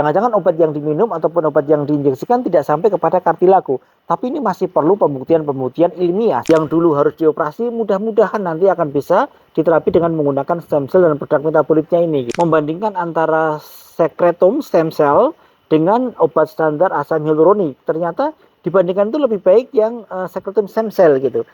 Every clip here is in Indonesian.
Jangan-jangan obat yang diminum ataupun obat yang diinjeksikan tidak sampai kepada kartilago. Tapi ini masih perlu pembuktian-pembuktian ilmiah. Yang dulu harus dioperasi, mudah-mudahan nanti akan bisa diterapi dengan menggunakan stem cell dan produk metabolitnya ini. Membandingkan antara sekretum stem cell dengan obat standar asam hyaluronik, ternyata dibandingkan itu lebih baik yang sekretum stem cell gitu.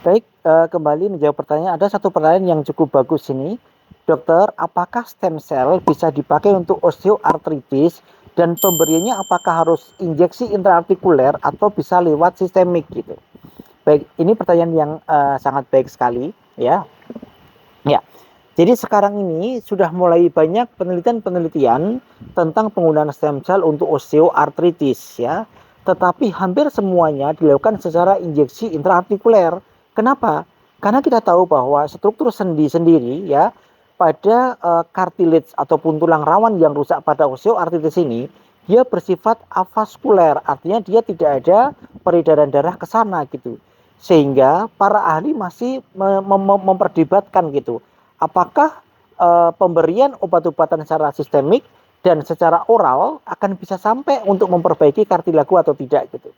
Baik, kembali menjawab pertanyaan. Ada satu pertanyaan yang cukup bagus ini. Dokter, apakah stem cell bisa dipakai untuk osteoartritis dan pemberiannya apakah harus injeksi intraartikuler atau bisa lewat sistemik gitu? Baik, ini pertanyaan yang sangat baik sekali ya. Ya. Jadi sekarang ini sudah mulai banyak penelitian-penelitian tentang penggunaan stem cell untuk osteoartritis ya. Tetapi hampir semuanya dilakukan secara injeksi intraartikuler. Kenapa? Karena kita tahu bahwa struktur sendi sendiri ya pada cartilage ataupun tulang rawan yang rusak pada osteoartritis ini dia bersifat avaskuler, artinya dia tidak ada peredaran darah ke sana gitu. Sehingga para ahli masih memperdebatkan gitu. Apakah pemberian obat-obatan secara sistemik dan secara oral akan bisa sampai untuk memperbaiki kartilago atau tidak gitu.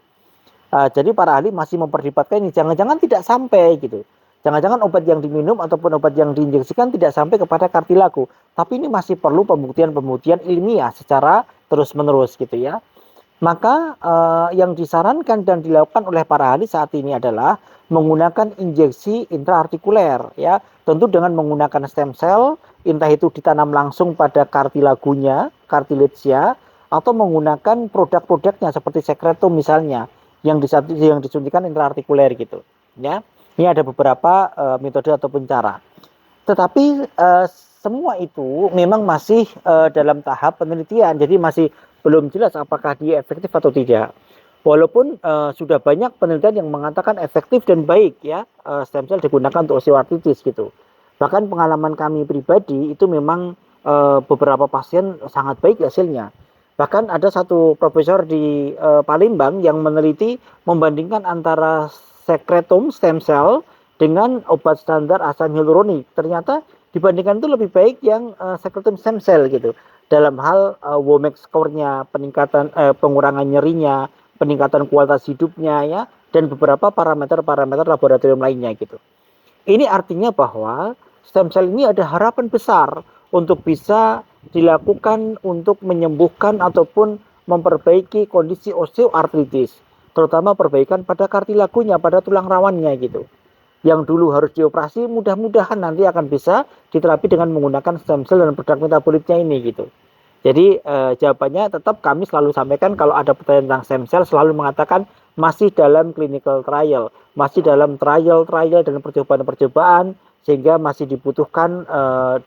Jadi para ahli masih memperdebatkan ini, jangan-jangan tidak sampai gitu. Jangan-jangan obat yang diminum ataupun obat yang diinjeksikan tidak sampai kepada kartilago. Tapi ini masih perlu pembuktian-pembuktian ilmiah secara terus-menerus gitu ya. Maka yang disarankan dan dilakukan oleh para ahli saat ini adalah menggunakan injeksi intraartikuler ya. Tentu dengan menggunakan stem cell, entah itu ditanam langsung pada kartilagonya, cartilage-nya, atau menggunakan produk-produknya seperti sekretum misalnya yang disuntikan intraartikuler gitu ya. Ini ada beberapa metode ataupun cara. Tetapi semua itu memang masih dalam tahap penelitian, jadi masih belum jelas apakah dia efektif atau tidak. Walaupun sudah banyak penelitian yang mengatakan efektif dan baik ya stem cell digunakan untuk osteoartritis gitu. Bahkan pengalaman kami pribadi itu memang beberapa pasien sangat baik hasilnya. Bahkan ada satu profesor di Palembang yang meneliti membandingkan antara sekretum stem cell dengan obat standar asam hyaluronik. Ternyata dibandingkan itu lebih baik yang sekretum stem cell gitu. Dalam hal WOMAC score-nya, peningkatan pengurangan nyerinya, peningkatan kualitas hidupnya ya, dan beberapa parameter-parameter laboratorium lainnya gitu. Ini artinya bahwa stem cell ini ada harapan besar untuk bisa dilakukan untuk menyembuhkan ataupun memperbaiki kondisi osteoartritis, terutama perbaikan pada kartilagonya, pada tulang rawannya gitu. Yang dulu harus dioperasi, mudah-mudahan nanti akan bisa diterapi dengan menggunakan stem cell dan produk metabolitnya ini gitu. Jadi jawabannya tetap kami selalu sampaikan kalau ada pertanyaan tentang stem cell selalu mengatakan masih dalam clinical trial, masih dalam trial dan percobaan-percobaan, sehingga masih dibutuhkan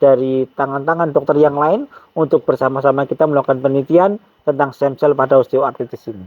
dari tangan-tangan dokter yang lain untuk bersama-sama kita melakukan penelitian tentang stem cell pada osteoartritis ini.